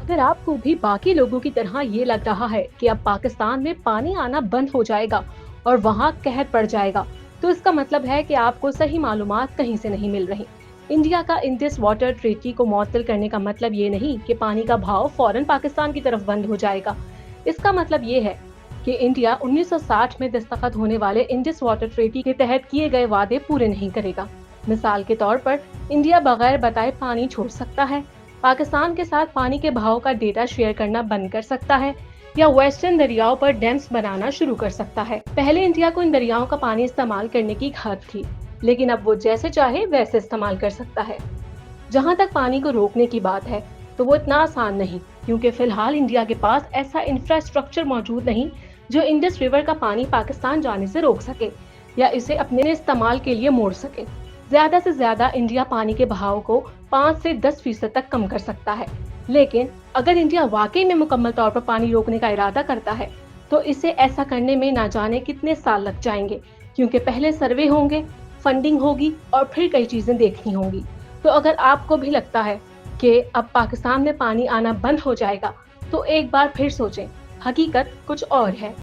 अगर आपको भी बाकी लोगों की तरह ये लग रहा है कि अब पाकिस्तान में पानी आना बंद हो जाएगा और वहाँ कहर पड़ जाएगा, तो इसका मतलब है कि आपको सही मालूमात कहीं से नहीं मिल रही। इंडिया का इंडस वाटर ट्रीटी को मुअत्तल करने का मतलब ये नहीं कि पानी का भाव फौरन पाकिस्तान की तरफ बंद हो जाएगा। इसका मतलब ये है कि इंडिया 1960 में दस्तखत होने वाले इंडस वाटर ट्रीटी के तहत किए गए वादे पूरे नहीं करेगा। मिसाल के तौर पर इंडिया बगैर बताए पानी छोड़ सकता है, पाकिस्तान के साथ पानी के बहाव का डेटा शेयर करना बंद कर सकता है या वेस्टर्न दरियाओं पर डैम्स बनाना शुरू कर सकता है। पहले इंडिया को इन दरियाओं का पानी इस्तेमाल करने की हद थी, लेकिन अब वो जैसे चाहे वैसे इस्तेमाल कर सकता है। जहाँ तक पानी को रोकने की बात है, तो वो इतना आसान नहीं, क्योंकि फिलहाल इंडिया के पास ऐसा इंफ्रास्ट्रक्चर मौजूद नहीं जो इंडस रिवर का पानी पाकिस्तान जाने से रोक सके या इसे अपने इस्तेमाल के लिए मोड़ सके। ज्यादा से ज्यादा इंडिया पानी के बहाव को 5 से 10% तक कम कर सकता है, लेकिन अगर इंडिया वाकई में मुकम्मल तौर पर पानी रोकने का इरादा करता है, तो इसे ऐसा करने में ना जाने कितने साल लग जाएंगे, क्योंकि पहले सर्वे होंगे, फंडिंग होगी और फिर कई चीजें देखनी होंगी। तो अगर आपको भी लगता है कि अब पाकिस्तान में पानी आना बंद हो जाएगा, तो एक बार फिर सोचें, हकीकत कुछ और है।